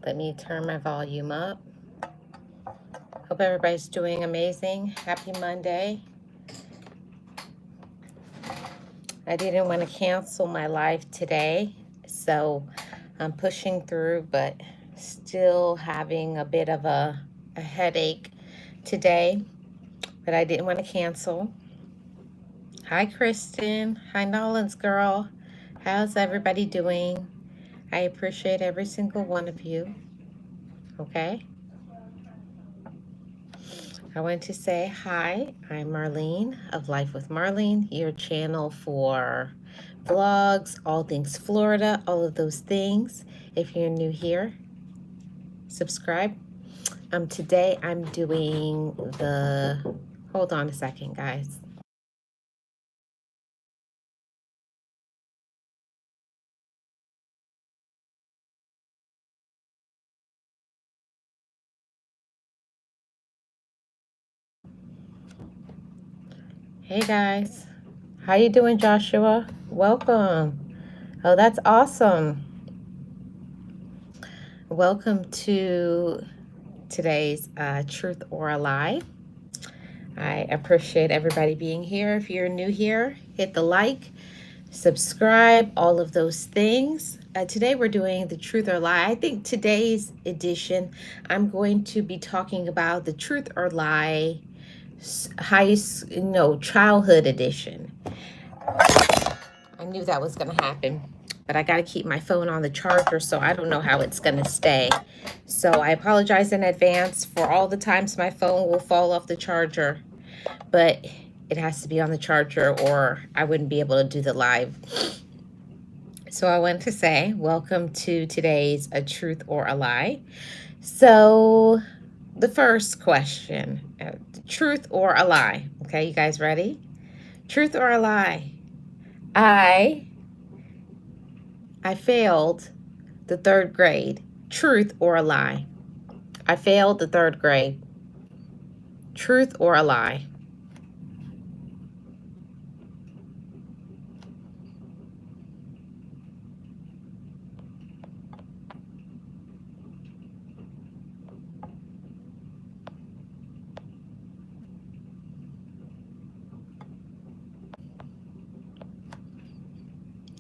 Let me turn my volume up. Hope everybody's doing amazing. Happy Monday. I didn't want to cancel my live today, so I'm pushing through, but still having a bit of a headache today, but I didn't want to cancel. Hi, Kristen. Hi, Nolan's girl. How's everybody doing? I appreciate every single one of you. Okay. I want to say hi. I'm Marlene of Life with Marlene, your channel for vlogs, all things Florida, all of those things. If you're new here, subscribe. Today I'm doing the, hold on a second, guys. Hey guys, how you doing, Joshua? Welcome. Oh, that's awesome. Welcome to today's Truth or a Lie. I appreciate everybody being here. If you're new here, hit the like, subscribe, all of those things. Today we're doing the truth or lie. I think today's edition, I'm going to be talking about the truth or lie childhood edition. I knew that was going to happen, but I got to keep my phone on the charger, so I don't know how it's going to stay. So I apologize in advance for all the times my phone will fall off the charger, but it has to be on the charger or I wouldn't be able to do the live. So I want to say welcome to today's A Truth or a Lie. So the first question, truth or a lie. Okay, you guys ready? Truth or a lie? I failed the third grade. Truth or a lie? I failed the third grade. Truth or a lie?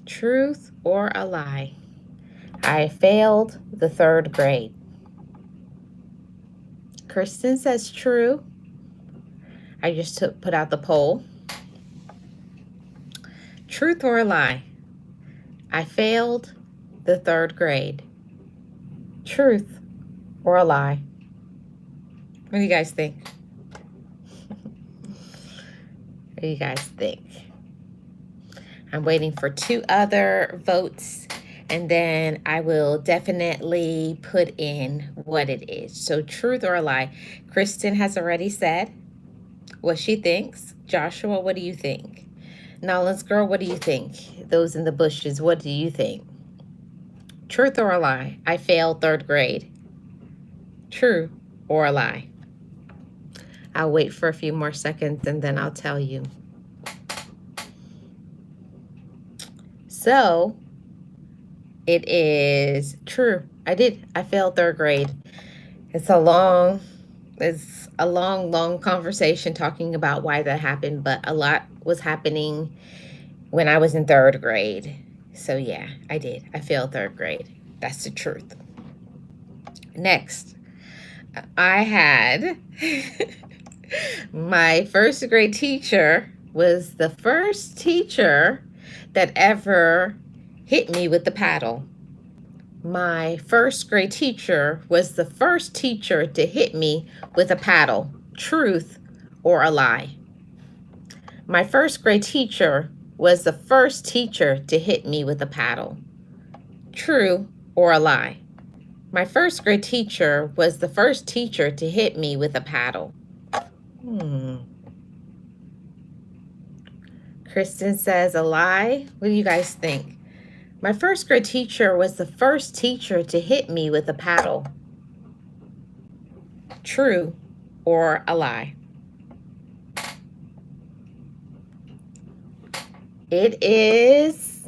Truth or a lie? I failed the third grade. Kristen says true. I just put out the poll. Truth or a lie? I failed the third grade. Truth or a lie? What do you guys think? What do you guys think? I'm waiting for 2 other votes, and then I will definitely put in what it is. So truth or a lie? Kristen has already said what she thinks. Joshua, what do you think? Nolan's girl, what do you think? Those in the bushes, what do you think? Truth or a lie? I failed third grade. True or a lie? I'll wait for a few more seconds and then I'll tell you. So it is true. I failed third grade. It's a long conversation talking about why that happened, but a lot was happening when I was in third grade. So yeah, I did. I failed third grade. That's the truth. Next, I had my first grade teacher was the first teacher that ever hit me with the paddle. My first grade teacher was the first teacher to hit me with a paddle. Truth or a lie? My first grade teacher was the first teacher to hit me with a paddle. True or a lie? My first grade teacher was the first teacher to hit me with a paddle. Kristen says a lie. What do you guys think? My first grade teacher was the first teacher to hit me with a paddle. True or a lie? It is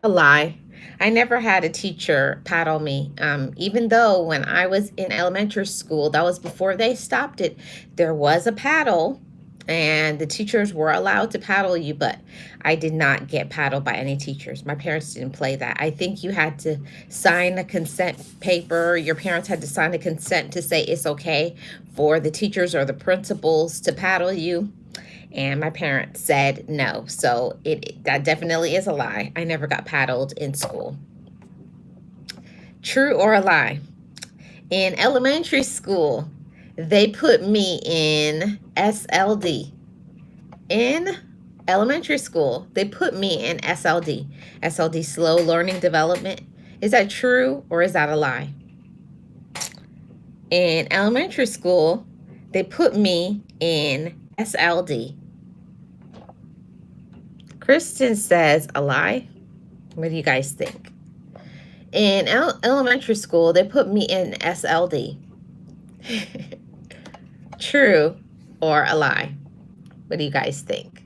a lie. I never had a teacher paddle me. Even though when I was in elementary school, that was before they stopped it, there was a paddle and the teachers were allowed to paddle you, but I did not get paddled by any teachers. My parents didn't play that. I think you had to sign a consent paper. Your parents had to sign a consent to say it's okay for the teachers or the principals to paddle you. And my parents said no. So that definitely is a lie. I never got paddled in school. True or a lie? In elementary school, they put me in SLD. In elementary school, they put me in SLD. SLD, slow learning development. Is that true or is that a lie? In elementary school, they put me in SLD. Kristen says a lie. What do you guys think? In elementary school, they put me in SLD. True or a lie? What do you guys think?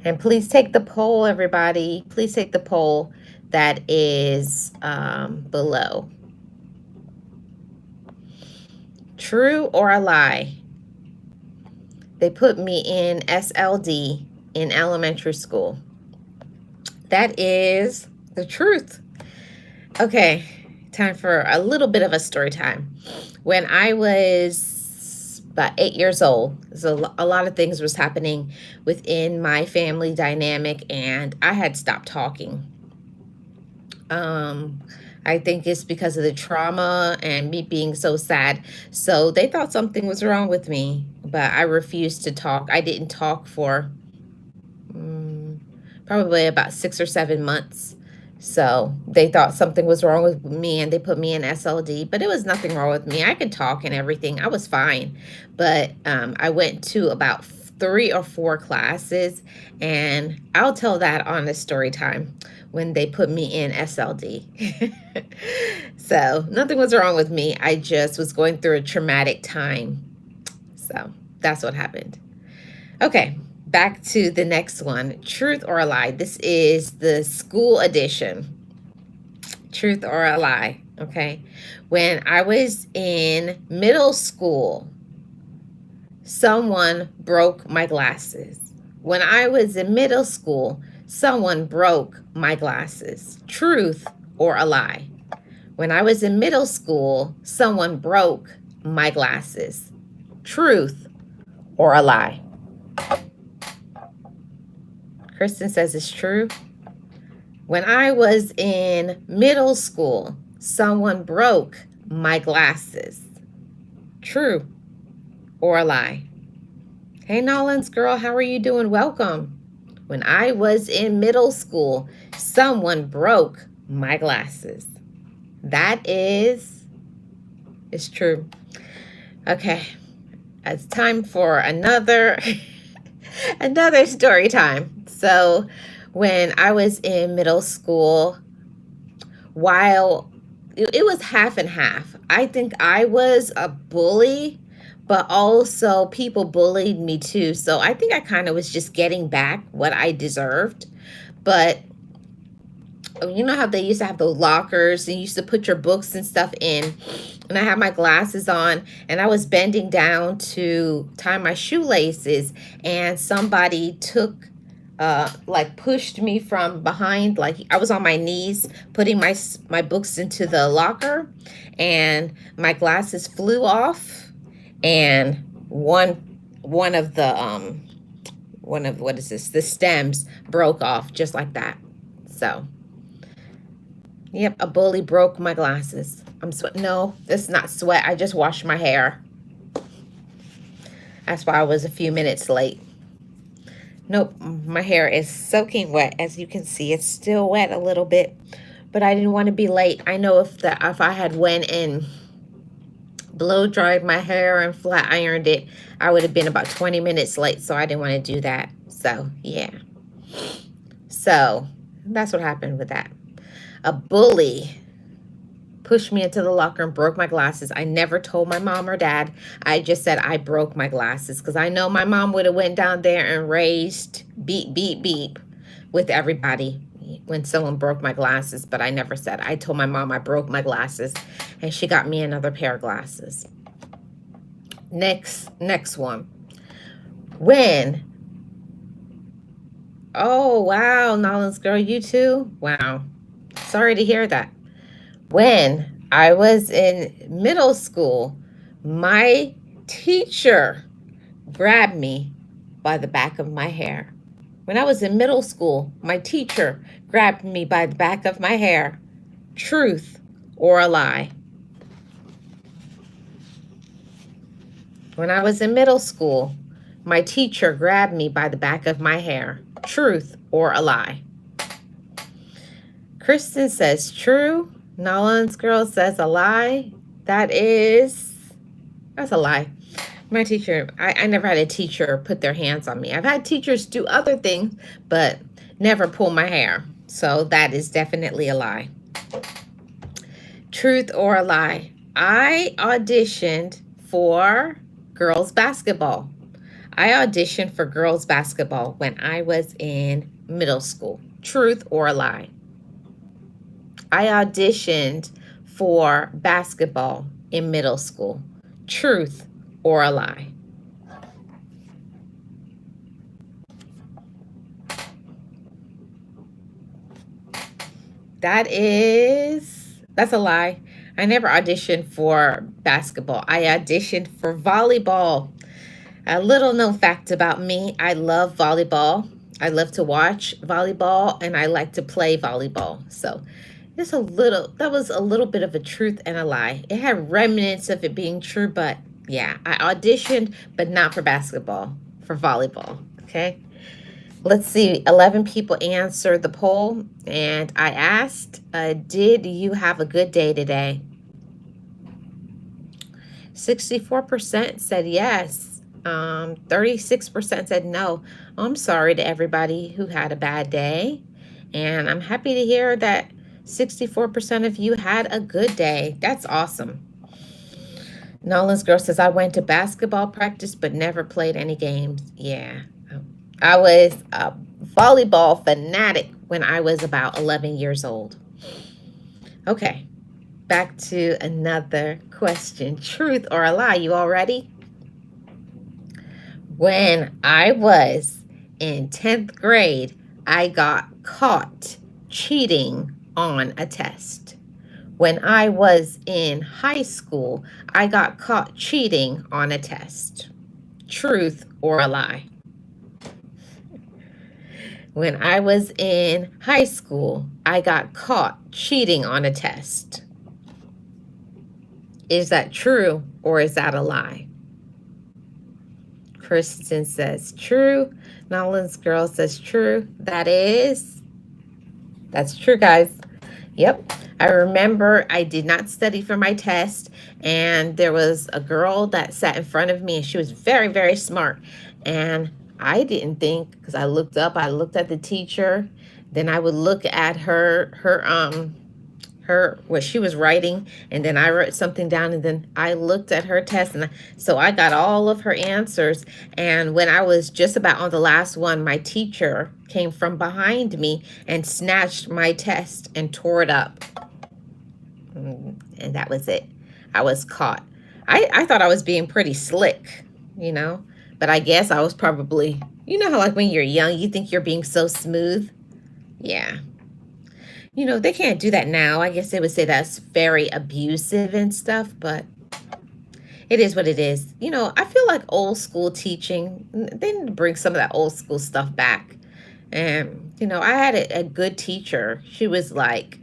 And please take the poll, everybody. Please take the poll that is below. True or a lie? They put me in SLD in elementary school. That is the truth. Okay, time for a little bit of a story time. When I was about 8 years old, so a lot of things was happening within my family dynamic, and I had stopped talking. I think it's because of the trauma and me being so sad. So they thought something was wrong with me, but I refused to talk. I didn't talk for probably about 6 or 7 months. So they thought something was wrong with me and they put me in SLD, but it was nothing wrong with me. I could talk and everything. I was fine. But I went to about 3 or 4 classes, and I'll tell that on the story time when they put me in SLD. So nothing was wrong with me. I just was going through a traumatic time. So that's what happened. Okay. Back to the next one. Truth or a lie? This is the school edition. Truth or a lie? Okay. When I was in middle school, someone broke my glasses. When I was in middle school, someone broke my glasses. Truth or a lie? When I was in middle school, someone broke my glasses. Truth or a lie? Kristen says it's true. When I was in middle school, someone broke my glasses. True or a lie? Hey, Nolan's girl, how are you doing? Welcome. When I was in middle school, someone broke my glasses. That is true. Okay, it's time for another story time. So when I was in middle school, while it was half and half, I think I was a bully, but also people bullied me too. So I think I kind of was just getting back what I deserved. But you know how they used to have those lockers and you used to put your books and stuff in, and I had my glasses on and I was bending down to tie my shoelaces, and somebody took like pushed me from behind. Like I was on my knees putting my books into the locker, and my glasses flew off, and one of the what is this, the stems broke off just like that. So yep, a bully broke my glasses. I'm sweat. No, it's not sweat. I just washed my hair. That's why I was a few minutes late. Nope, my hair is soaking wet. As you can see, it's still wet a little bit, but I didn't want to be late. I know if I had went and blow dried my hair and flat ironed it, I would have been about 20 minutes late, so I didn't want to do that. So yeah, so that's what happened with that. A bully pushed me into the locker and broke my glasses. I never told my mom or dad. I just said I broke my glasses because I know my mom would have went down there and raised beep, beep, beep with everybody. when someone broke my glasses, but I never said. I told my mom I broke my glasses, and she got me another pair of glasses. Next one. When? Oh, wow, Nolan's girl, you too? Wow. Sorry to hear that. When I was in middle school, my teacher grabbed me by the back of my hair. When I was in middle school, my teacher grabbed me by the back of my hair. Truth or a lie? When I was in middle school, my teacher grabbed me by the back of my hair. Truth or a lie? Kristen says true. Nolan's girl says a lie. That's a lie. My teacher, I never had a teacher put their hands on me. I've had teachers do other things, but never pull my hair. So that is definitely a lie. Truth or a lie? I auditioned for girls basketball. I auditioned for girls basketball when I was in middle school. Truth or a lie? I auditioned for basketball in middle school. Truth or a lie? That's a lie. I never auditioned for basketball. I auditioned for volleyball. A little known fact about me, I love volleyball. I love to watch volleyball, and I like to play volleyball. So that was a little bit of a truth and a lie. It had remnants of it being true, but yeah, I auditioned, but not for basketball, for volleyball, okay? Let's see, 11 people answered the poll, and I asked, did you have a good day today? 64% said yes. 36% said no. I'm sorry to everybody who had a bad day, and I'm happy to hear that 64% of you had a good day. That's awesome. Nolan's girl says, I went to basketball practice but never played any games. Yeah. I was a volleyball fanatic when I was about 11 years old. Okay. Back to another question. Truth or a lie? You all ready? When I was in 10th grade, I got caught cheating on a test. When I was in high school, I got caught cheating on a test. Truth or a lie? When I was in high school, I got caught cheating on a test. Is that true or is that a lie? Kristen says true. Nolan's girl says true. That's true, guys. Yep. I remember I did not study for my test, and there was a girl that sat in front of me, and she was very, very smart. And I didn't think, because I looked at the teacher, then I would look at what she was writing, and then I wrote something down, and then I looked at her test, and so I got all of her answers. And when I was just about on the last one, my teacher came from behind me and snatched my test and tore it up. And that was it. I was caught. I thought I was being pretty slick, but I guess I was probably, how like when you're young, you think you're being so smooth. Yeah. They can't do that now. I guess they would say that's very abusive and stuff, but it is what it is. I feel like old school teaching, they need to bring some of that old school stuff back. And, I had a good teacher. She was like,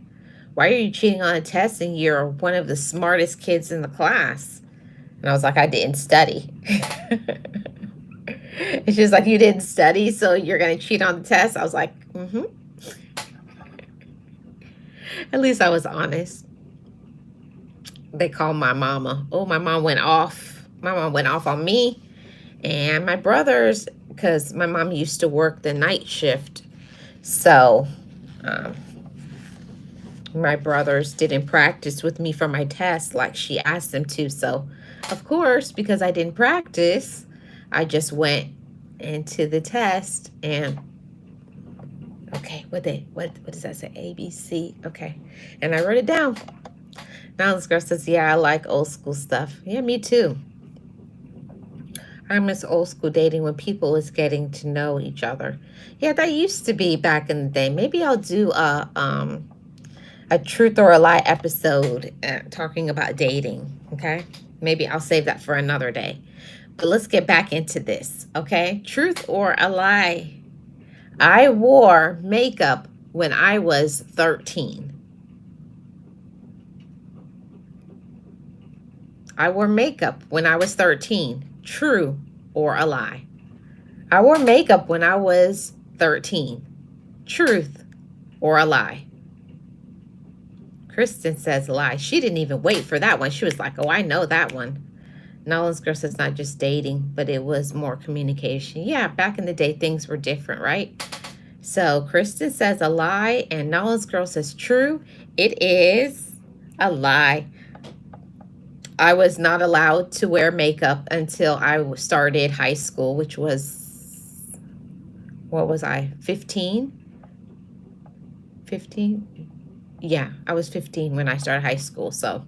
why are you cheating on a test and you're one of the smartest kids in the class? And I was like, I didn't study. And she was like, you didn't study, so you're going to cheat on the test? I was like, mm-hmm. At least I was honest. They called my mama. Oh, my mom went off. My mom went off on me and my brothers, because my mom used to work the night shift. So my brothers didn't practice with me for my test like she asked them to. So, of course, because I didn't practice, I just went into the test and Okay, what does that say? ABC. Okay. And I wrote it down. Now this girl says, yeah, I like old school stuff. Yeah, me too. I miss old school dating when people was getting to know each other. Yeah, that used to be back in the day. Maybe I'll do a truth or a lie episode talking about dating. Okay, maybe I'll save that for another day. But let's get back into this. Okay, truth or a lie. I wore makeup when I was 13. I wore makeup when I was 13. True or a lie? I wore makeup when I was 13. Truth or a lie? Kristen says lie. She didn't even wait for that one. She was like, oh, I know that one. Nolan's girl says not just dating, but it was more communication. Yeah, back in the day, things were different, right? So Kristen says a lie, and Nolan's girl says true. It is a lie. I was not allowed to wear makeup until I started high school, which was, what was I, 15? 15? Yeah, I was 15 when I started high school, so.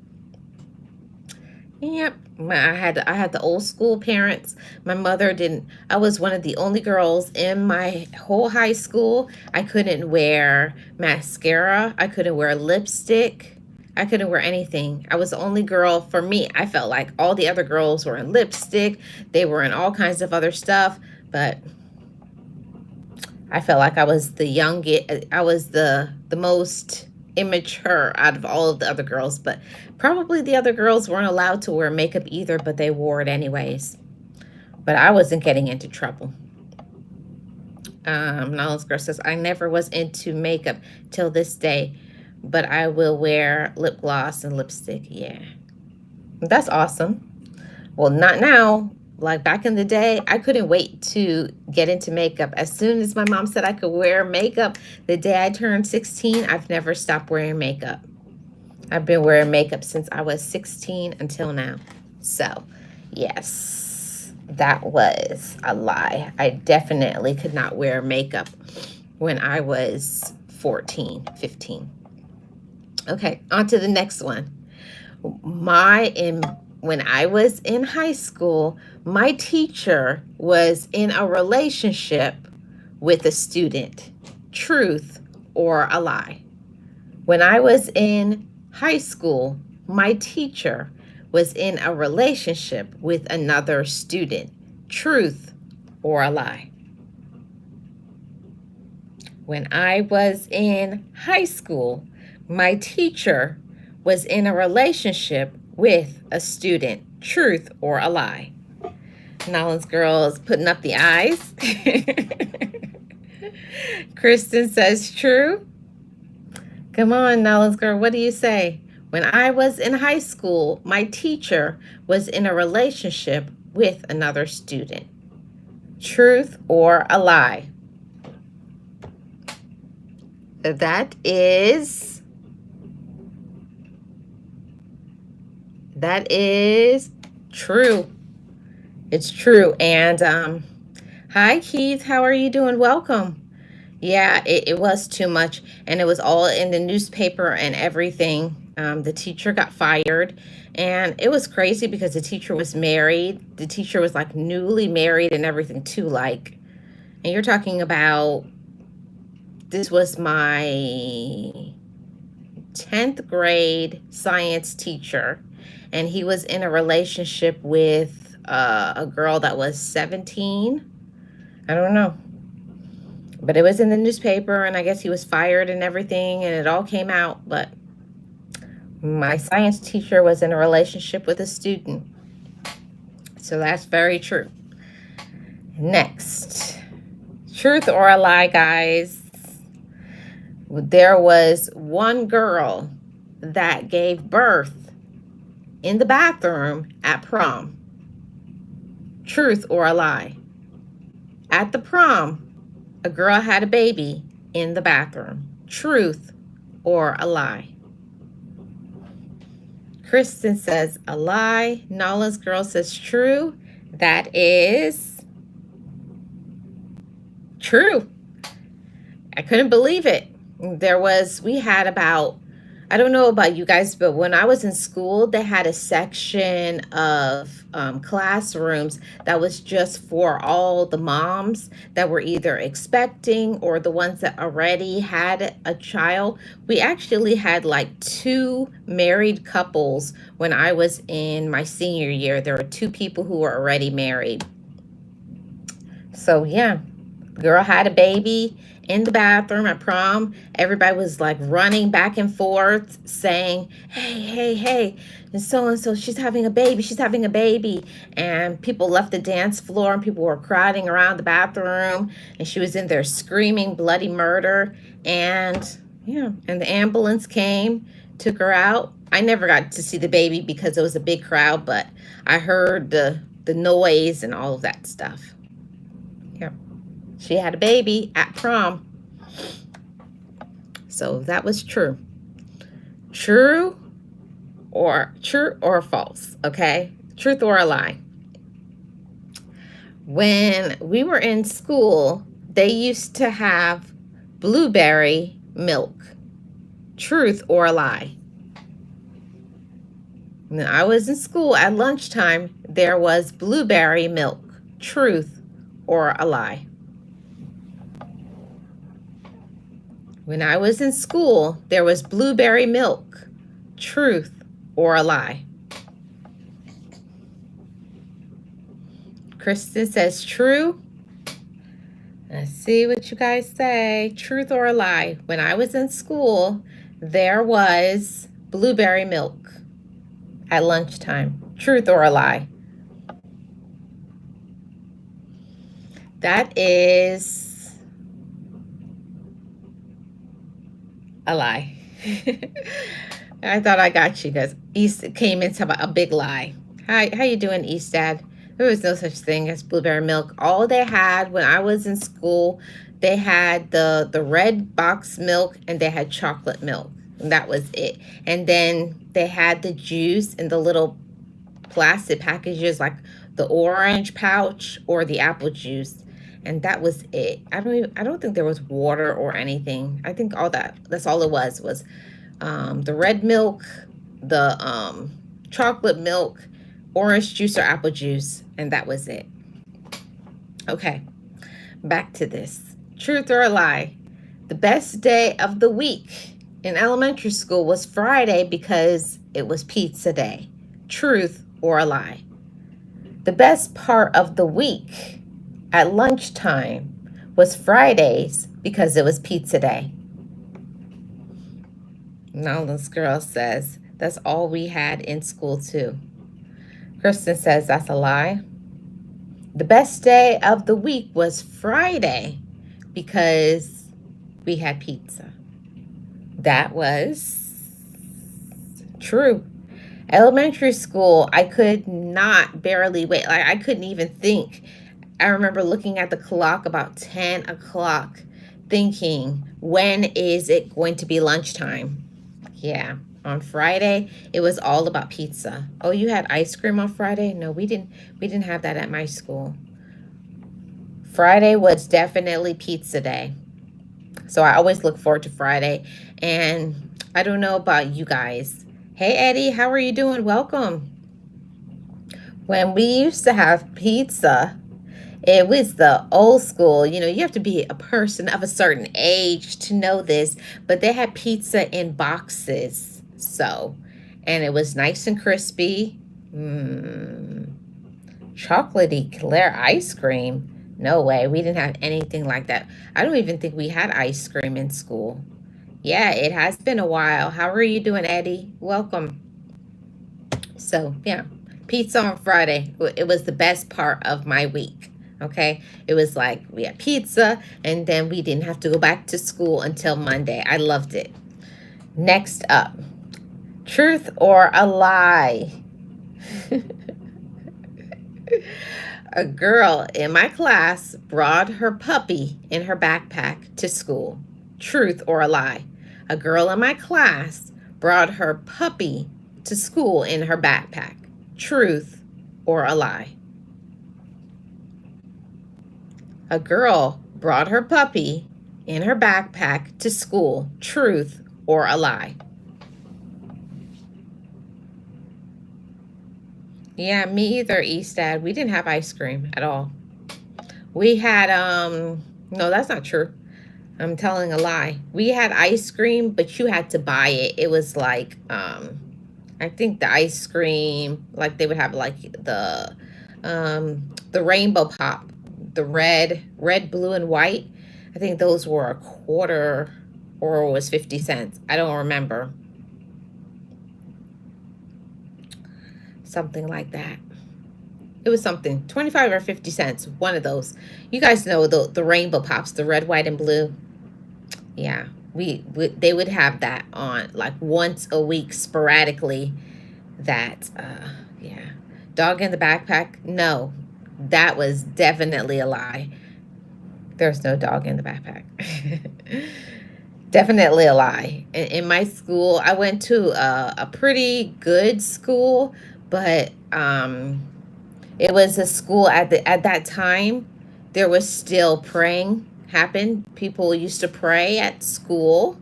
Yep, I had the old school parents. My mother didn't. I was one of the only girls in my whole high school. I couldn't wear mascara. I couldn't wear lipstick. I couldn't wear anything. I was the only girl. For me, I felt like all the other girls were in lipstick. They were in all kinds of other stuff, but I felt like I was the youngest. I was the most immature out of all of the other girls, but probably the other girls weren't allowed to wear makeup either, but they wore it anyways. But I wasn't getting into trouble. Nala's girl says, I never was into makeup till this day, but I will wear lip gloss and lipstick. Yeah, that's awesome. Well, not now. Like back in the day, I couldn't wait to get into makeup. As soon as my mom said I could wear makeup, the day I turned 16, I've never stopped wearing makeup. I've been wearing makeup since I was 16 until now. So, yes, that was a lie. I definitely could not wear makeup when I was 14, 15. Okay, on to the next one. When I was in high school, my teacher was in a relationship with a student. Truth or a lie? When I was in high school, my teacher was in a relationship with another student. Truth or a lie? When I was in high school, my teacher was in a relationship with a student. Truth or a lie? Nolan's girl is putting up the eyes. Kristen says true. Come on, Nolan's girl, what do you say? When I was in high school, my teacher was in a relationship with another student. Truth or a lie? That is true. It's true. And hi, Keith. How are you doing? Welcome. Yeah, it was too much. And it was all in the newspaper and everything. The teacher got fired. And it was crazy because the teacher was married. The teacher was like newly married and everything too. Like, and you're talking about, this was my 10th grade science teacher. And he was in a relationship with a girl that was 17. I don't know. But it was in the newspaper, and I guess he was fired and everything, and it all came out. But my science teacher was in a relationship with a student. So that's very true. Next. Truth or a lie, guys? There was one girl that gave birth in the bathroom at prom. Truth or a lie? At the prom, a girl had a baby in the bathroom. Truth or a lie? Kristen says a lie. Nala's girl says true. That is true. I couldn't believe it. We had about, I don't know about you guys, but when I was in school, they had a section of classrooms that was just for all the moms that were either expecting or the ones that already had a child. We actually had like two married couples when I was in my senior year. There were two people who were already married. So yeah, girl had a baby in the bathroom at prom. Everybody was like running back and forth saying, hey, hey, hey, and so, she's having a baby, she's having a baby. And people left the dance floor and people were crowding around the bathroom. And she was in there screaming bloody murder. And yeah, and the ambulance came, took her out. I never got to see the baby because it was a big crowd, but I heard the noise and all of that stuff. Yeah. She had a baby at prom. So that was true. True or false, okay? Truth or a lie. When we were in school, they used to have blueberry milk. Truth or a lie? When I was in school at lunchtime, there was blueberry milk. Truth or a lie? When I was in school, there was blueberry milk. Truth or a lie? Kristen says true. Let's see what you guys say. Truth or a lie? When I was in school, there was blueberry milk at lunchtime. Truth or a lie? That is a lie. I thought I got you guys. East came into a big lie. How you doing, Eastad? There was no such thing as blueberry milk. All they had when I was in school, they had the red box milk and they had chocolate milk. And that was it. And then they had the juice in the little plastic packages, like the orange pouch or the apple juice. And that was it. I don't think there was water or anything. I think that's all it was the red milk, the chocolate milk, orange juice or apple juice, and that was it. Okay, back to this. Truth or a lie? The best day of the week in elementary school was Friday because it was pizza day. Truth or a lie? The best part of the week at lunchtime was Fridays because it was pizza day. Now this girl says that's all we had in school too. Kristen says that's a lie. The best day of the week was Friday because we had pizza. That was true. Elementary school, I could not barely wait. Like I couldn't even think. I remember looking at the clock about 10 o'clock thinking, when is it going to be lunchtime? Yeah, on Friday, it was all about pizza. Oh, you had ice cream on Friday? No, we didn't have that at my school. Friday was definitely pizza day. So I always look forward to Friday. And I don't know about you guys. Hey, Eddie, how are you doing? Welcome. When we used to have pizza, it was the old school, you have to be a person of a certain age to know this, but they had pizza in boxes. So, and it was nice and crispy. Chocolatey Claire ice cream. No way. We didn't have anything like that. I don't even think we had ice cream in school. Yeah, it has been a while. How are you doing, Eddie? Welcome. So, yeah, pizza on Friday. It was the best part of my week. Okay, it was like we had pizza and then we didn't have to go back to school until Monday. I loved it. Next up, truth or a lie? A girl in my class brought her puppy in her backpack to school. Truth or a lie? A girl in my class brought her puppy to school in her backpack. Truth or a lie? A girl brought her puppy in her backpack to school. Truth or a lie? Yeah, me either, Eastad. We didn't have ice cream at all. We had, no, that's not true. I'm telling a lie. We had ice cream, but you had to buy it. It was like, I think the ice cream, like they would have like the rainbow pop, the red, blue, and white. I think those were a quarter or was 50 cents. I don't remember. Something like that. It was something 25 or 50 cents, one of those. You guys know the rainbow pops, the red, white, and blue. Yeah, they would have that on like once a week sporadically. That yeah. Dog in the backpack? No, that was definitely a lie. There's no dog in the backpack. Definitely a lie. In my school, I went to a pretty good school, but it was a school at that time. There was still praying happen. People used to pray at school.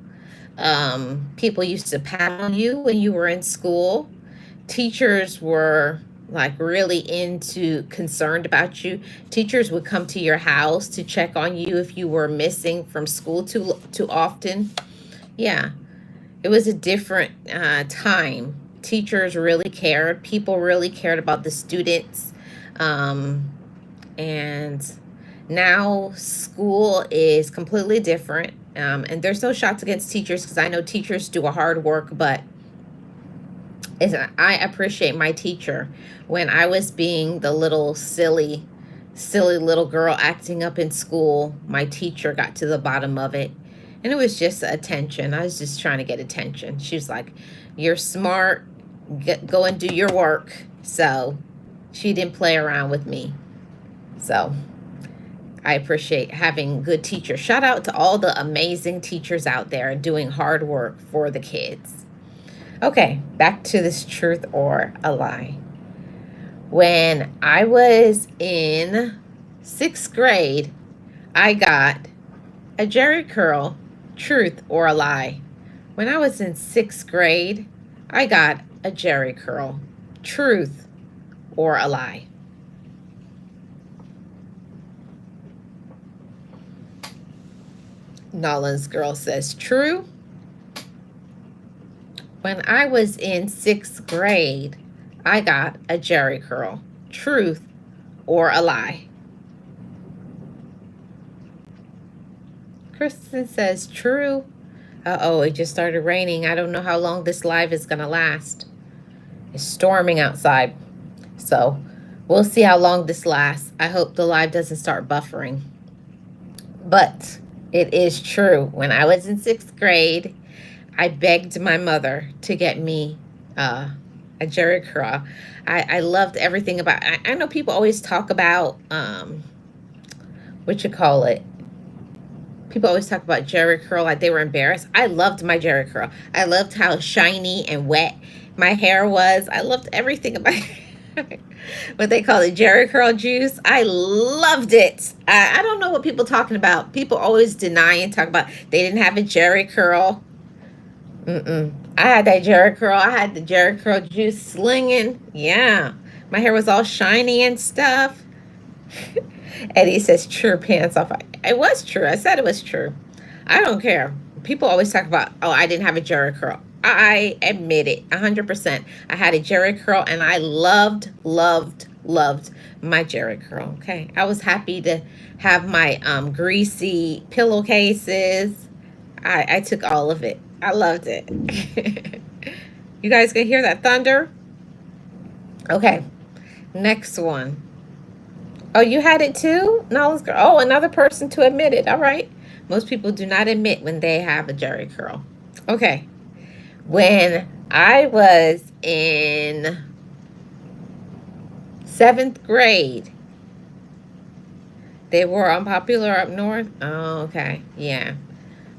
People used to pat on you when you were in school. Teachers were like really into concerned about you. Teachers would come to your house to check on you if you were missing from school too often. Yeah, it was a different time. Teachers really cared. People really cared about the students. Um, and now school is completely different. And there's no shots against teachers because I know teachers do a hard work, but I appreciate my teacher. When I was being the little silly little girl acting up in school, my teacher got to the bottom of it. And it was just attention. I was just trying to get attention. She was like, "You're smart. Go and do your work." So she didn't play around with me. So I appreciate having good teachers. Shout out to all the amazing teachers out there doing hard work for the kids. Okay, back to this truth or a lie. When I was in 6th grade, I got a Jerry curl. Truth or a lie? When I was in 6th grade, I got a Jerry curl. Truth or a lie? Nolan's girl says true. When I was in 6th grade, I got a Jerry curl. Truth or a lie? Kristen says true. Uh-oh, it just started raining. I don't know how long this live is going to last. It's storming outside. So we'll see how long this lasts. I hope the live doesn't start buffering. But it is true. When I was in 6th grade, I begged my mother to get me a Jerry curl. I loved everything about it. I know people always talk about, what you call it? People always talk about Jerry curl like they were embarrassed. I loved my Jerry curl. I loved how shiny and wet my hair was. I loved everything about it. What they call it, Jerry curl juice. I loved it. I don't know what people talking about. People always deny and talk about they didn't have a Jerry curl. I had that Jerry curl. I had the Jerry curl juice slinging. Yeah, my hair was all shiny and stuff. Eddie says true, pants off. It was true. I said it was true. I don't care. People always talk about, oh, I didn't have a Jerry curl. I admit it 100%. I had a Jerry curl and I loved my Jerry curl. Okay. I was happy to have my greasy pillowcases. I took all of it. I loved it. You guys can hear that thunder? Okay. Next one. Oh, you had it too? No, oh, another person to admit it. All right. Most people do not admit when they have a Jerry curl. Okay. When I was in 7th grade, they were unpopular up north. Oh, okay. Yeah.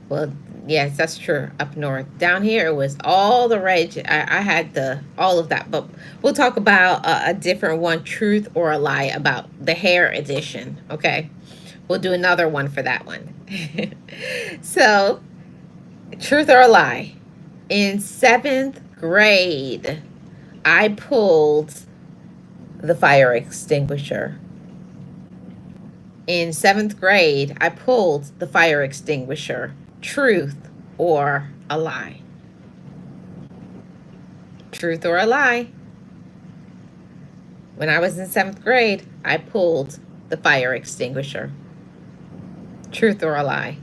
Well, yes, that's true. Up north. Down here, it was all the rage. I had all of that. But we'll talk about a different one, truth or a lie, about the hair edition. Okay. We'll do another one for that one. So, truth or a lie? In 7th grade, I pulled the fire extinguisher. In 7th grade, I pulled the fire extinguisher. Truth or a lie? Truth or a lie? When I was in 7th grade, I pulled the fire extinguisher. Truth or a lie?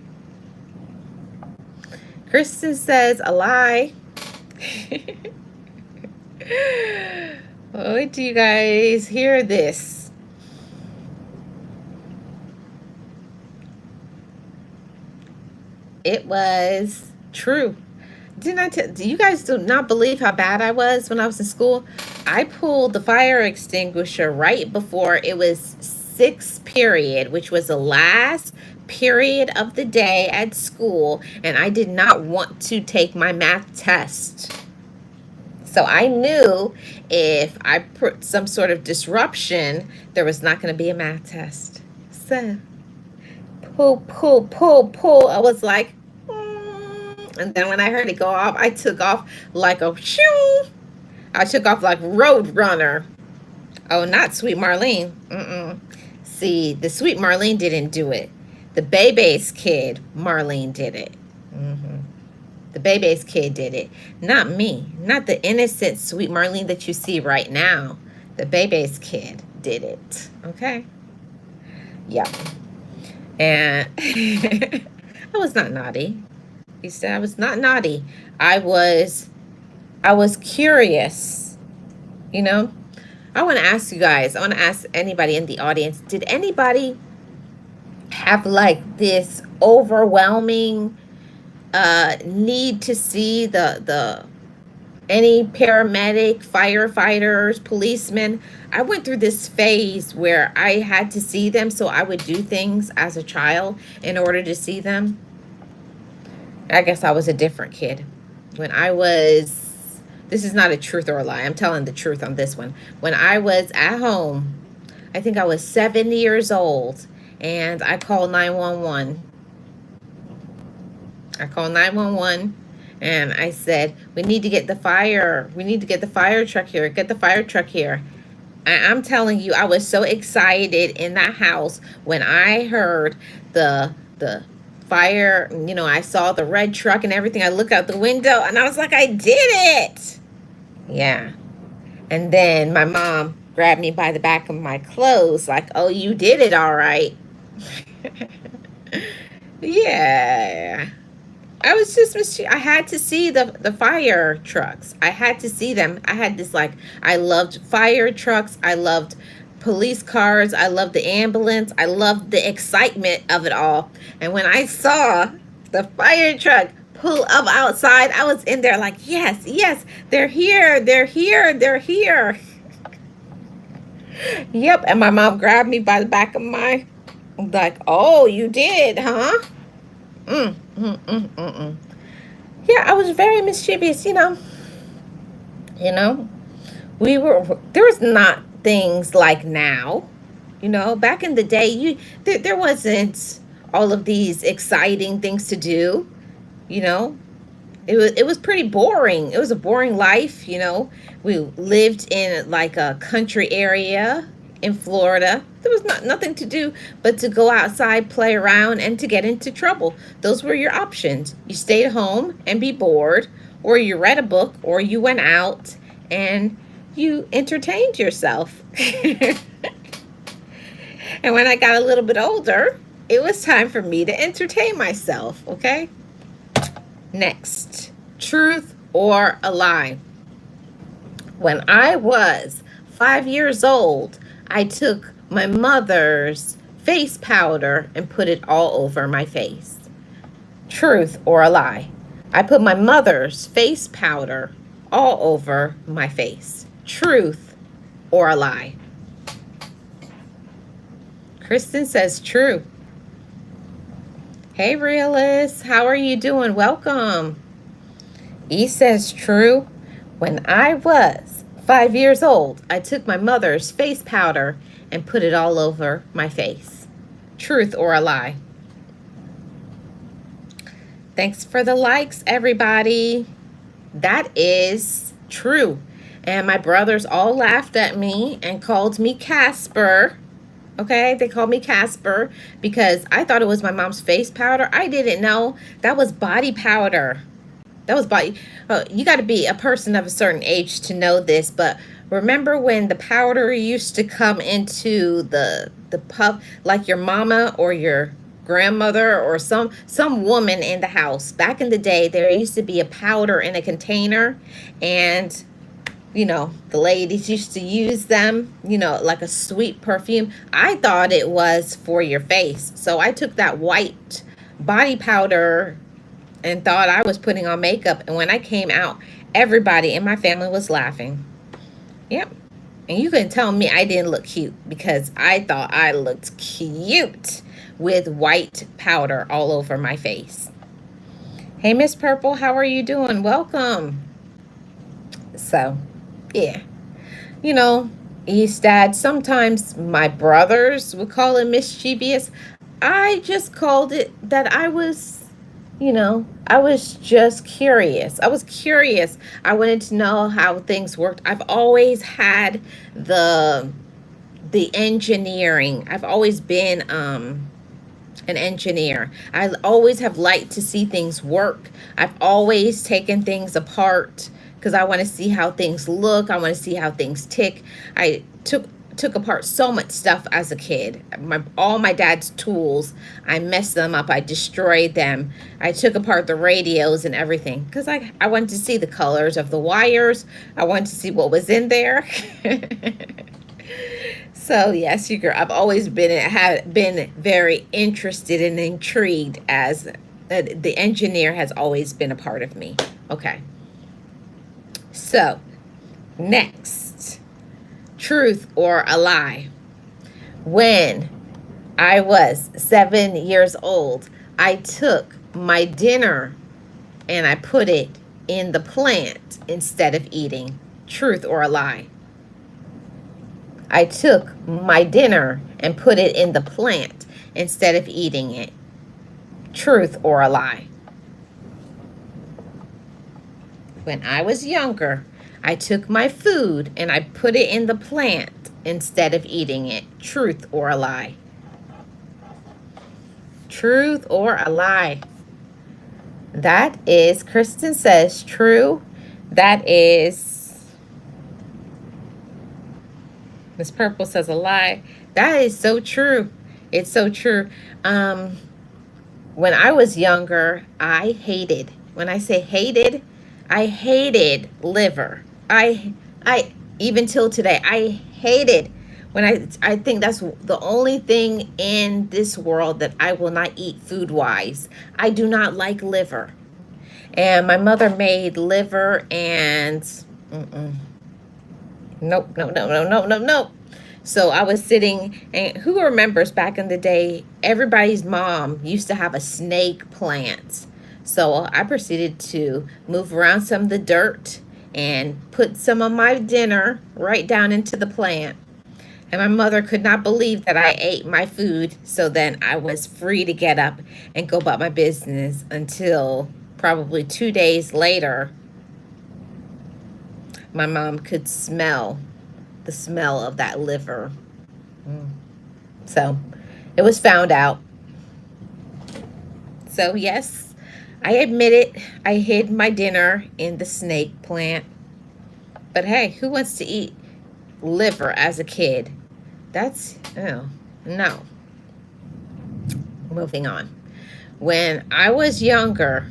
Kristen says a lie. Oh, do you guys hear this? It was true. Do you guys do not believe how bad I was when I was in school? I pulled the fire extinguisher right before it was 6th period, which was the last period of the day at school, and I did not want to take my math test. So I knew if I put some sort of disruption, there was not going to be a math test. So, pull. I was like, and then when I heard it go off, I took off like a shoo. I took off like Road Runner. Oh, not Sweet Marlene. See, the Sweet Marlene didn't do it. The Bebe's kid, Marlene, did it. The Bebe's kid did it. Not me. Not the innocent Sweet Marlene that you see right now. The Bebe's kid did it. Okay? Yeah. And I was not naughty. He said I was not naughty. I was curious. You know? I want to ask you guys, I want to ask anybody in the audience, did anybody have like this overwhelming need to see the any paramedic, firefighters, policemen? I went through this phase where I had to see them, so I would do things as a child in order to see them. I guess I was a different kid. When I was, this is not a truth or a lie, I'm telling the truth on this one. When I was at home, I think I was 7 years old, and I called 911. I called 911 and I said, we need to get the fire truck here. Get the fire truck here. I'm telling you, I was so excited in that house when I heard the fire, you know, I saw the red truck and everything. I looked out the window and I was like, I did it. Yeah. And then my mom grabbed me by the back of my clothes like, oh, you did it all right. Yeah. I was just, I had to see the fire trucks. I had to see them. I had this like, I loved fire trucks. I loved police cars. I loved the ambulance. I loved the excitement of it all. And when I saw the fire truck pull up outside, I was in there like, yes, they're here. They're here. They're here. Yep. And my mom grabbed me by the back of my, like, oh, you did, huh? Yeah, I was very mischievous, you know. There was not things like now. You know, back in the day, there wasn't all of these exciting things to do, you know. It was pretty boring. It was a boring life, you know. We lived in like a country area in Florida. There was nothing to do but to go outside, play around, and to get into trouble. Those were your options. You stayed home and be bored, or you read a book, or you went out and you entertained yourself. And when I got a little bit older, it was time for me to entertain myself, okay? Next, truth or a lie? When I was 5 years old, I took my mother's face powder and put it all over my face. Truth or a lie? I put my mother's face powder all over my face. Truth or a lie? Kristen says true. Hey, realists, how are you doing? Welcome. E says true. When I was 5 years old, I took my mother's face powder and put it all over my face. Truth or a lie? Thanks for the likes, everybody. That is true. And my brothers all laughed at me and called me Casper. Okay, they called me Casper because I thought it was my mom's face powder. I didn't know that was body powder. That was body. You got to be a person of a certain age to know this, but remember when the powder used to come into the puff, like your mama or your grandmother or some woman in the house back in the day, there used to be a powder in a container, and you know, the ladies used to use them, you know, like a sweet perfume. I thought it was for your face. So I took that white body powder and thought I was putting on makeup. And when I came out, everybody in my family was laughing. Yep. And you couldn't tell me I didn't look cute because I thought I looked cute with white powder all over my face. Hey, Miss Purple, how are you doing? Welcome. So, yeah. You know, East Dad, sometimes my brothers would call it mischievous. I just called it that I was, you know, I was just curious. I was curious. I wanted to know how things worked. I've always had the engineering. I've always been an engineer. I always have liked to see things work. I've always taken things apart because I want to see how things look. I want to see how things tick. I took apart so much stuff as a kid. All my dad's tools, I messed them up. I destroyed them. I took apart the radios and everything because I wanted to see the colors of the wires. I wanted to see what was in there. So yes, I've always been very interested and intrigued, as the engineer has always been a part of me. Okay. So next, truth or a lie? When I was 7 years old, I took my dinner and I put it in the plant instead of eating. Truth or a lie? I took my dinner and put it in the plant instead of eating it. Truth or a lie? When I was younger, I took my food and I put it in the plant instead of eating it. Truth or a lie? Truth or a lie? That is, Kristen says true. That is, Miss Purple says a lie. That is so true. It's so true. When I was younger, I hated, when I say hated, I hated liver. I even till today, I hated when I think that's the only thing in this world that I will not eat food-wise. I do not like liver. And my mother made liver and nope, no, no, no, no, no, no. So I was sitting, and who remembers back in the day, everybody's mom used to have a snake plant. So I proceeded to move around some of the dirt and put some of my dinner right down into the plant. And my mother could not believe that I ate my food. So then I was free to get up and go about my business until probably 2 days later, my mom could smell the smell of that liver. So it was found out. So yes, I admit it. I hid my dinner in the snake plant. But hey, who wants to eat liver as a kid? That's, oh, no. Moving on. When I was younger,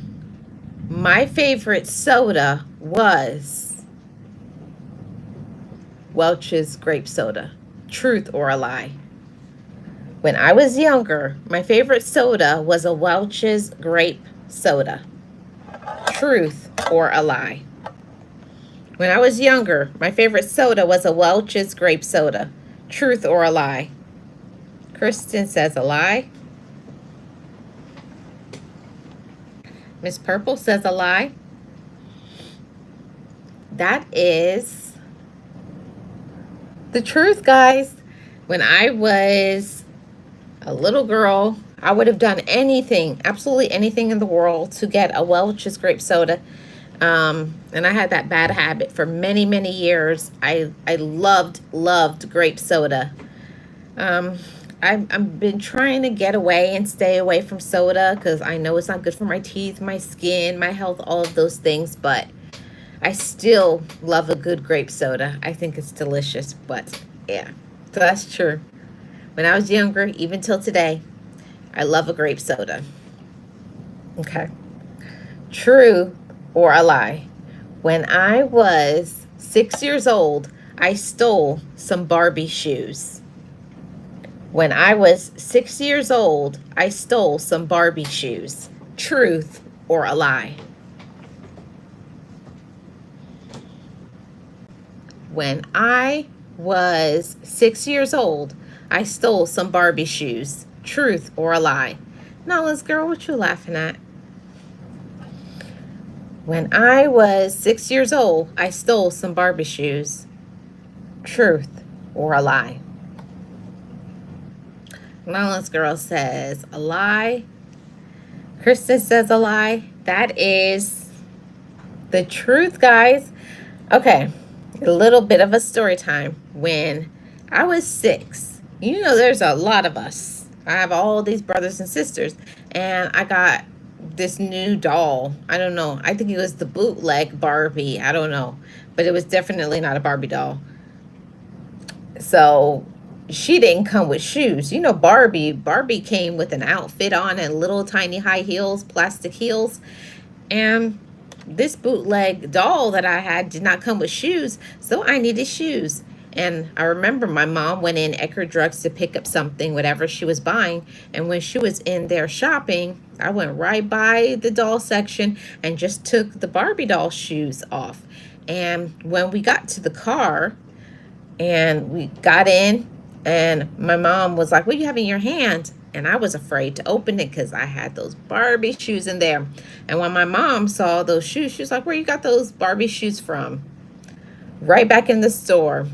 my favorite soda was Welch's grape soda. Truth or a lie? When I was younger, my favorite soda was a Welch's grape soda. Truth or a lie? When I was younger, my favorite soda was a Welch's grape soda. Truth or a lie? Kristen says a lie. Miss Purple says a lie. That is the truth, guys. When I was A little girl, I would have done anything, absolutely anything in the world to get a Welch's grape soda. And I had that bad habit for many, many years. I loved grape soda. Um, I've been trying to get away and stay away from soda because I know it's not good for my teeth, my skin, my health, all of those things. But I still love a good grape soda. I think it's delicious. But yeah, so that's true. When I was younger, even till today, I love a grape soda. Okay. True or a lie? When I was 6 years old, I stole some Barbie shoes. When I was 6 years old, I stole some Barbie shoes. Truth or a lie? When I was 6 years old, I stole some Barbie shoes. Truth or a lie? Nala's girl, what you laughing at? When I was 6 years old, I stole some Barbie shoes. Truth or a lie? Nala's girl says a lie. Kristen says a lie. That is the truth, guys. Okay, a little bit of a story time. When I was 6, you know, there's a lot of us. I have all these brothers and sisters, and I got this new doll. I don't know. I think it was the bootleg Barbie. I don't know, but it was definitely not a Barbie doll. So she didn't come with shoes. You know, Barbie came with an outfit on and little tiny high heels, plastic heels. And this bootleg doll that I had did not come with shoes, so I needed shoes. And I remember my mom went in Eckerd Drugs to pick up something, whatever she was buying. And when she was in there shopping, I went right by the doll section and just took the Barbie doll shoes off. And when we got to the car and we got in, and my mom was like, what do you have in your hand? And I was afraid to open it because I had those Barbie shoes in there. And when my mom saw those shoes, she was like, where you got those Barbie shoes from? Right back in the store.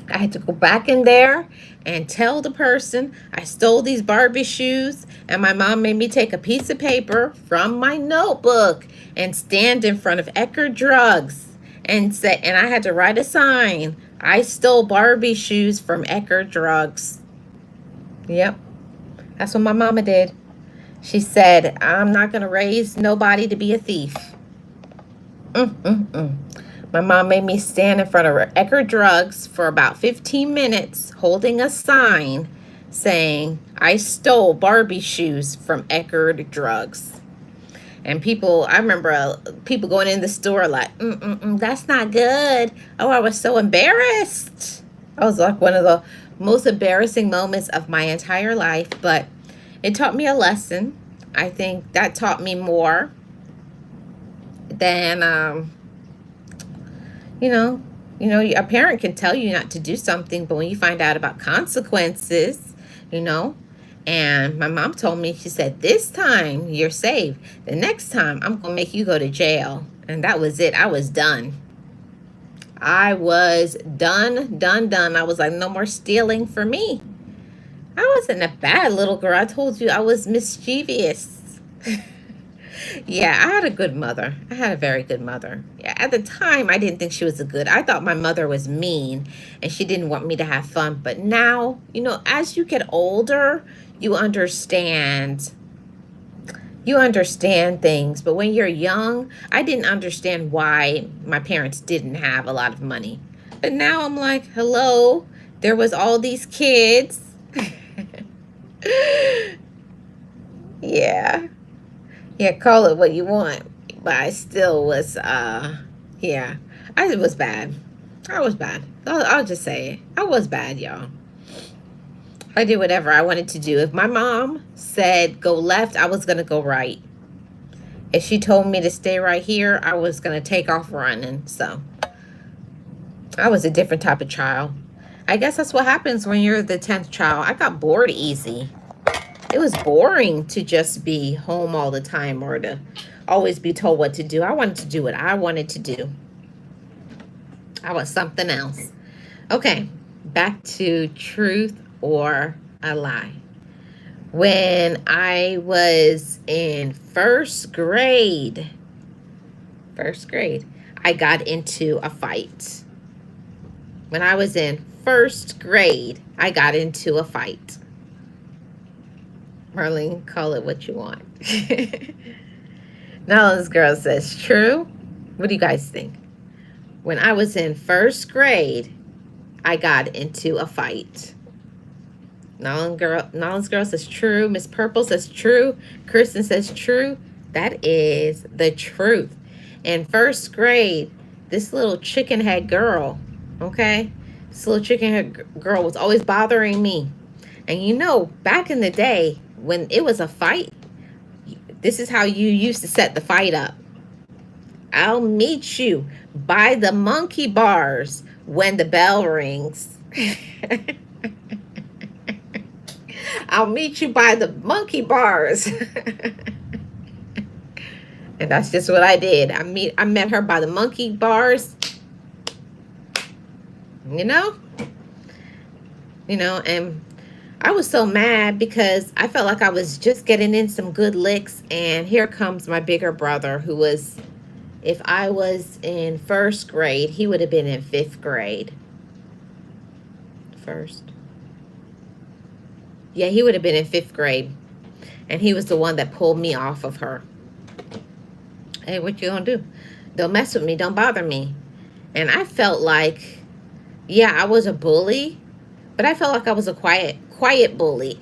I had to go back in there and tell the person I stole these Barbie shoes. And my mom made me take a piece of paper from my notebook and stand in front of Eckerd Drugs and say, and I had to write a sign. I stole Barbie shoes from Eckerd Drugs. Yep. That's what my mama did. She said, I'm not going to raise nobody to be a thief. My mom made me stand in front of her Eckerd Drugs for about 15 minutes holding a sign saying, I stole Barbie shoes from Eckerd Drugs. And people, I remember people going in the store like, that's not good. Oh, I was so embarrassed. I was like one of the most embarrassing moments of my entire life, but it taught me a lesson. I think that taught me more than, a parent can tell you not to do something, but when you find out about consequences, and my mom told me, she said, this time you're saved. The next time I'm going to make you go to jail. And that was it. I was done. I was done. I was like, no more stealing for me. I wasn't a bad little girl. I told you I was mischievous. Yeah, I had a good mother. I had a very good mother. Yeah, at the time, I didn't think she was a good. I thought my mother was mean and she didn't want me to have fun. But now, as you get older, you understand. You understand things. But when you're young, I didn't understand why my parents didn't have a lot of money. But now I'm like, hello, there was all these kids. Yeah. Yeah, call it what you want. But I still was, yeah. I was bad. I was bad. I'll just say it. I was bad, y'all. I did whatever I wanted to do. If my mom said go left, I was going to go right. If she told me to stay right here, I was going to take off running. So I was a different type of child. I guess that's what happens when you're the 10th child. I got bored easy. It was boring to just be home all the time or to always be told what to do. I wanted to do what I wanted to do. I was something else. Okay, back to truth or a lie. When I was in first grade, I got into a fight. When I was in first grade, I got into a fight. Marlene, call it what you want. Now this girl says, true. What do you guys think? When I was in first grade, I got into a fight. Nolan's girl says true. Miss Purple says true. Kristen says true. That is the truth. In first grade, this little chicken head girl, okay? This little chicken head girl was always bothering me. And you know, back in the day, when it was a fight, this is how you used to set the fight up. I'll meet you by the monkey bars when the bell rings. I'll meet you by the monkey bars. And that's just what I did. I met her by the monkey bars. You know, and I was so mad because I felt like I was just getting in some good licks, and here comes my bigger brother, who was, if I was in first grade, he would have been in fifth grade. Yeah, he would have been in fifth grade. And he was the one that pulled me off of her. Hey, what you gonna do? Don't mess with me. Don't bother me. And I felt like, yeah, I was a bully, but I felt like I was a quiet bully.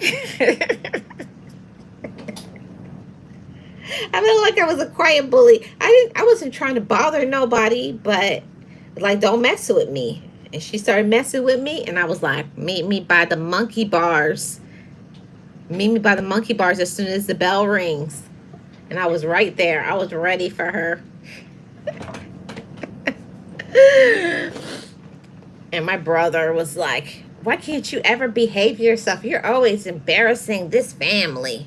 I felt like I was a quiet bully. I wasn't trying to bother nobody, but like, don't mess with me. And she started messing with me, and I was like, meet me by the monkey bars. Meet me by the monkey bars as soon as the bell rings. And I was right there. I was ready for her. And my brother was like, why can't you ever behave yourself? You're always embarrassing this family.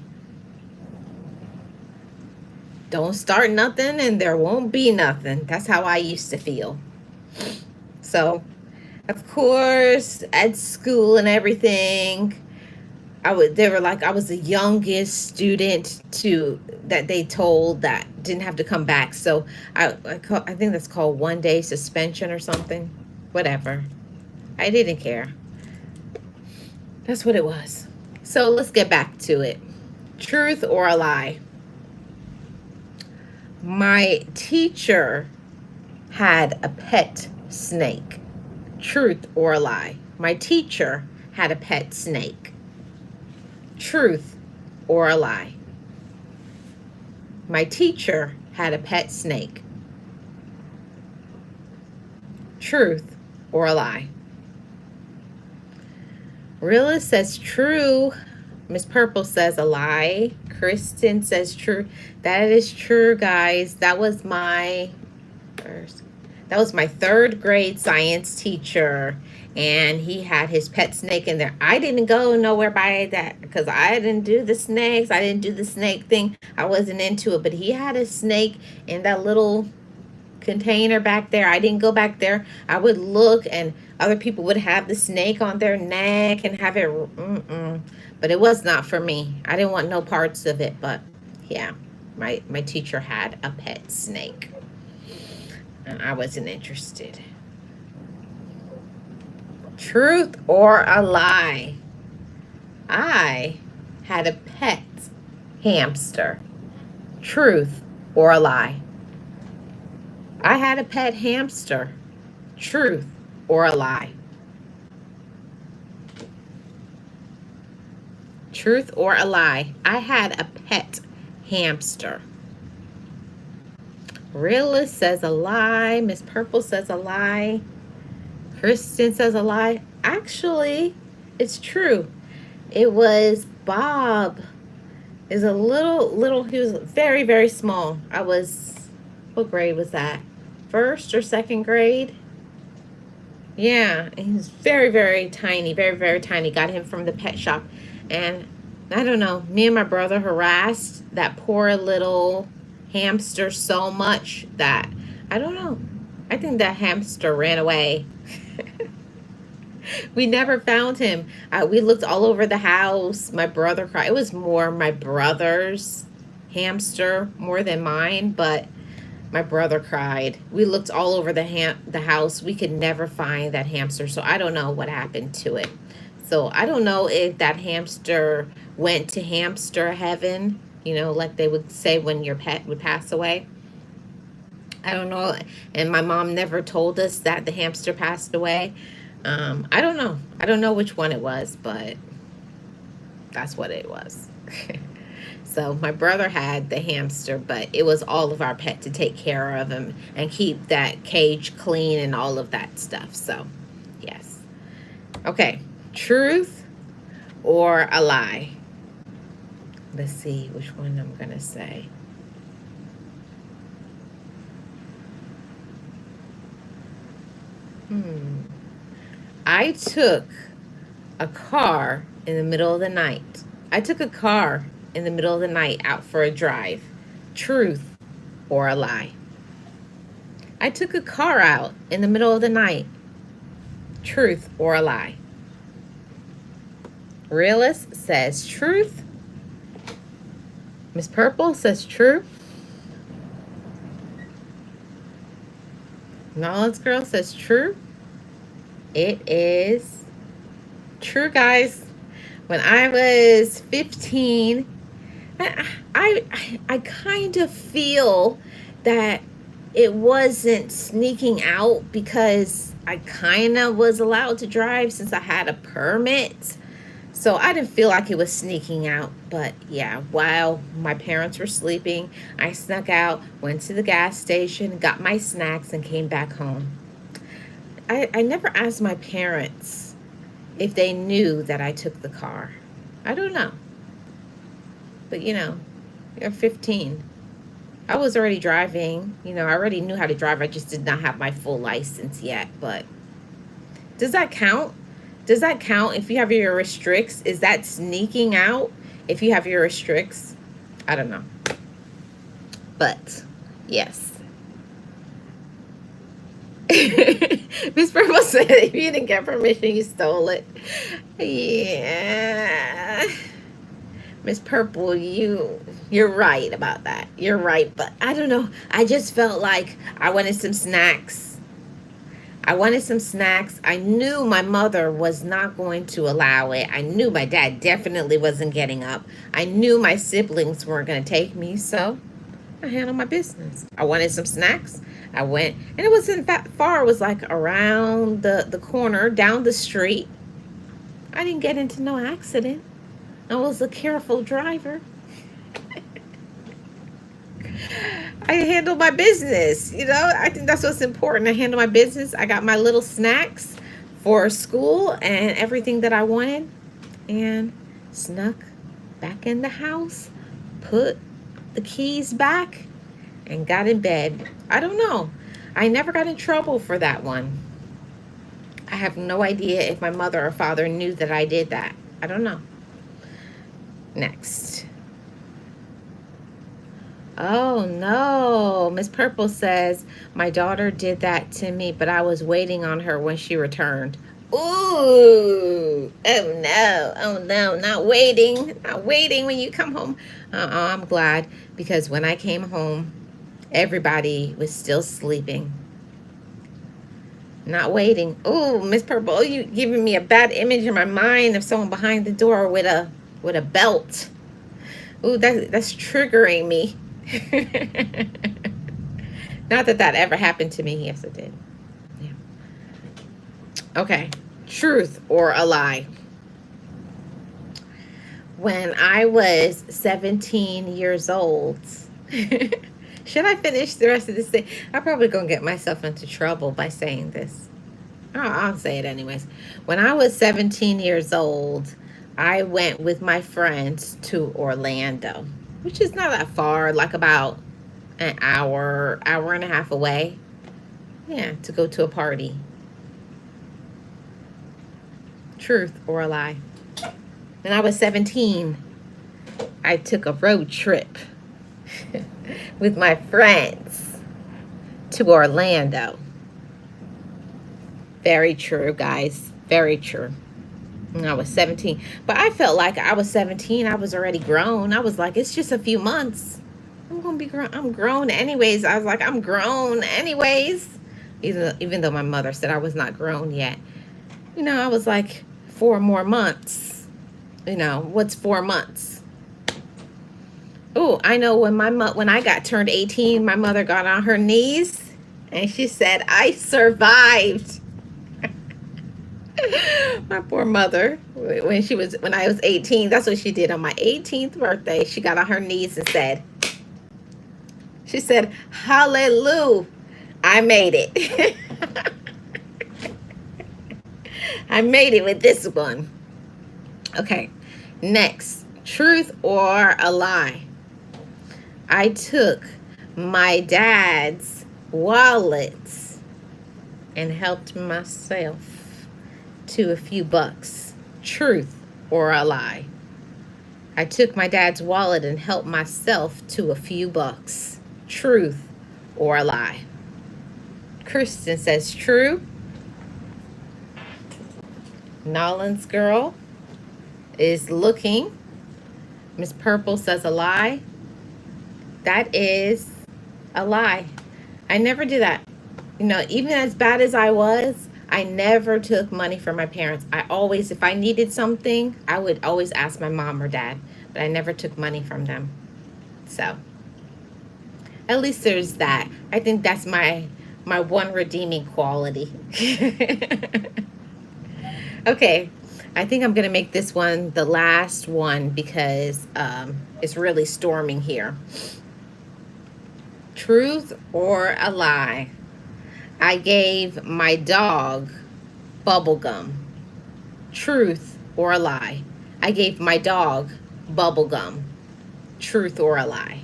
Don't start nothing and there won't be nothing. That's how I used to feel. So, of course, at school and everything, they were like, I was the youngest student that they told that didn't have to come back. So I think that's called 1-day suspension or something. Whatever. I didn't care. That's what it was. So let's get back to it. Truth or a lie? My teacher had a pet snake. Truth or a lie? My teacher had a pet snake. Truth or a lie? My teacher had a pet snake. Truth or a lie? Realist says true. Miss Purple says a lie. Kristen says true. That is true, guys. That was my third grade science teacher, and he had his pet snake in there. I didn't go nowhere by that because I didn't do the snakes. I didn't do the snake thing. I wasn't into it, but he had a snake in that little container back there. I didn't go back there. I would look, and other people would have the snake on their neck and have it, but it was not for me. I didn't want no parts of it, but yeah, my teacher had a pet snake, and I wasn't interested. Truth or a lie? I had a pet hamster. Truth or a lie? I had a pet hamster. Truth or a lie? Truth or a lie? I had a pet hamster. Realist says a lie. Miss Purple says a lie. Kristen says a lie. Actually, it's true. It was Bob. Is a little, he was very, very small. What grade was that? First or second grade? Yeah, he was very, very tiny, very, very tiny. Got him from the pet shop. And I don't know, me and my brother harassed that poor little hamster so much that, I don't know, I think that hamster ran away. We never found him. We looked all over the house. My brother cried. It was more my brother's hamster more than mine, but my brother cried. We looked all over the house. We could never find that hamster. So I don't know what happened to it. So I don't know if that hamster went to hamster heaven, you know, like they would say when your pet would pass away. I don't know. And my mom never told us that the hamster passed away. I don't know. I don't know which one it was, but that's what it was. So my brother had the hamster, but it was all of our pet to take care of him and keep that cage clean and all of that stuff. So, yes. Okay. Truth or a lie? Let's see which one I'm going to say. I took a car in the middle of the night. I took a car in the middle of the night out for a drive. Truth or a lie? I took a car out in the middle of the night. Truth or a lie? Realist says truth. Miss Purple says true. Knowledge Girl says true. It is true, guys. When I was 15, I kind of feel that it wasn't sneaking out because I kind of was allowed to drive since I had a permit. So I didn't feel like it was sneaking out. But yeah, while my parents were sleeping, I snuck out, went to the gas station, got my snacks, and came back home. I never asked my parents if they knew that I took the car. I don't know. But you know, you're 15. I was already driving. You know, I already knew how to drive. I just did not have my full license yet. But does that count? Does that count if you have your restricts? Is that sneaking out if you have your restricts? I don't know. But yes. Miss Purple said if you didn't get permission, you stole it. Yeah. Miss Purple, you're right about that. You're right, but I don't know. I just felt like I wanted some snacks. I knew my mother was not going to allow it. I knew my dad definitely wasn't getting up. I knew my siblings weren't going to take me, so I handled my business. I wanted some snacks. I went, and it wasn't that far. It was like around the corner, down the street. I didn't get into no accident. I was a careful driver. I handled my business. You know, I think that's what's important. I handled my business. I got my little snacks for school and everything that I wanted, and snuck back in the house, put the keys back, and got in bed. I don't know. I never got in trouble for that one. I have no idea if my mother or father knew that I did that. I don't know. Next. Oh no. Miss Purple says, my daughter did that to me, but I was waiting on her when she returned. Ooh. Oh no. Not waiting when you come home. I'm glad, because when I came home, everybody was still sleeping. Not waiting. Oh, Miss Purple, you giving me a bad image in my mind of someone behind the door with a belt. Ooh, that's triggering me. Not that ever happened to me. Yes, it did. Yeah. Okay. Truth or a lie? When I was 17 years old, should I finish the rest of this thing? I'm probably going to get myself into trouble by saying this. I'll say it anyways. When I was 17 years old, I went with my friends to Orlando, which is not that far, like about an hour and a half away. Yeah, to go to a party. Truth or a lie? When I was 17, I took a road trip with my friends to Orlando. Very true, guys. Very true. When I was 17. But I felt like I was 17. I was already grown. I was like, it's just a few months. I'm going to be grown. I'm grown anyways. I was like, I'm grown anyways. Even though my mother said I was not grown yet. I was like, 4 more months. What's 4 months? Oh, I know when I got turned 18, my mother got on her knees and she said, I survived. My poor mother, when I was 18, that's what she did on my 18th birthday. She got on her knees and she said, hallelujah, I made it. I made it with this one. Okay, next, truth or a lie. I took my dad's wallets and helped myself to a few bucks. Truth or a lie? I took my dad's wallet and helped myself to a few bucks. Truth or a lie? Kristen says true. Nolan's girl is looking. Miss Purple says a lie. That is a lie. I never did that. Even as bad as I was, I never took money from my parents. I always, if I needed something, I would always ask my mom or dad, but I never took money from them. So, at least there's that. I think that's my one redeeming quality. Okay, I think I'm gonna make this one the last one because it's really storming here. Truth or a lie? I gave my dog bubble gum. Truth or a lie? I gave my dog bubble gum. Truth or a lie?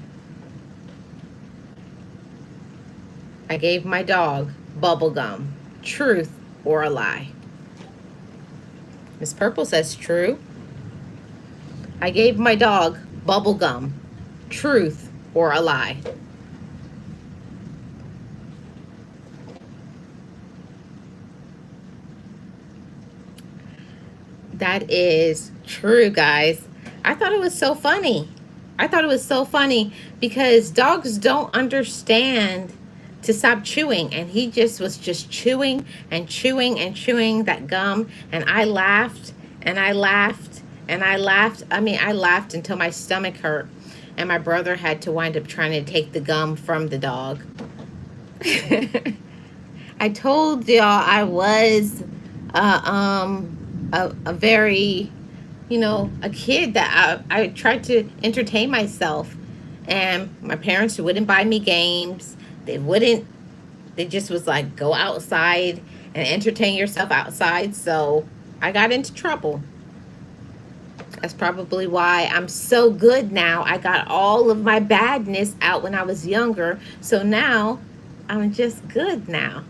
I gave my dog bubble gum. Truth or a lie? Miss Purple says true. I gave my dog bubble gum. Truth or a lie? That is true, guys. I thought it was so funny. I thought it was so funny because dogs don't understand to stop chewing, and he was just chewing and chewing and chewing that gum, and I laughed and I laughed and I laughed. I mean, I laughed until my stomach hurt, and my brother had to wind up trying to take the gum from the dog. I told y'all I was a very, a kid that I tried to entertain myself, and my parents wouldn't buy me games. They just was like, go outside and entertain yourself outside. So I got into trouble. That's probably why I'm so good now. I got all of my badness out when I was younger. So now I'm just good now.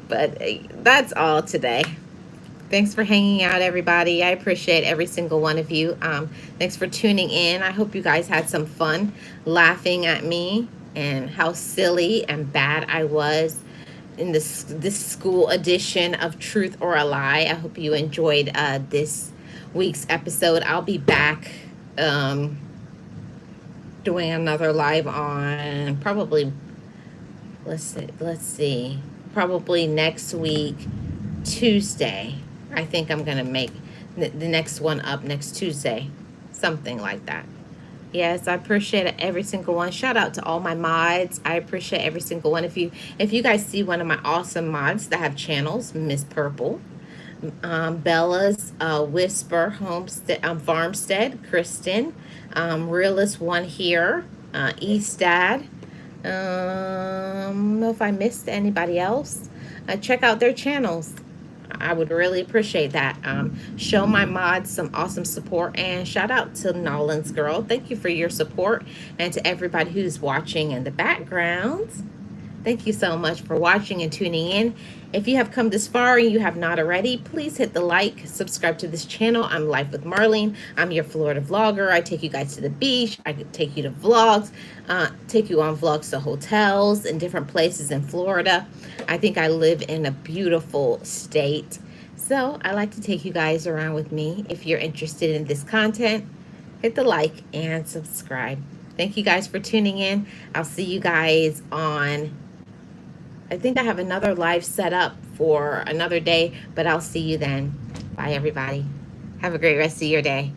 But that's all today. Thanks for hanging out, everybody. I appreciate every single one of you. Thanks for tuning in. I hope you guys had some fun laughing at me and how silly and bad I was in this school edition of Truth or a Lie. I hope you enjoyed this week's episode. I'll be back doing another live on probably, let's see, probably next week, Tuesday. I think I'm going to make the next one up next Tuesday, something like that. Yes, I appreciate every single one. Shout out to all my mods. I appreciate every single one of you. If you guys see one of my awesome mods that have channels, Miss Purple, Bella's Whisper Homestead, Farmstead, Kristen, Realist One here, Eastad. I don't know if I missed anybody else. Check out their channels. I would really appreciate that. Show my mods some awesome support, and shout out to Nolan's girl. Thank you for your support, and to everybody who's watching in the background. Thank you so much for watching and tuning in. If you have come this far and you have not already, please hit the like, subscribe to this channel. I'm Life with Marlene. I'm your Florida vlogger. I take you guys to the beach. I could take you to vlogs, take you on vlogs to hotels and different places in Florida. I think I live in a beautiful state. So I like to take you guys around with me. If you're interested in this content, hit the like and subscribe. Thank you guys for tuning in. I'll see you guys on, I think I have another live set up for another day, but I'll see you then. Bye, everybody. Have a great rest of your day.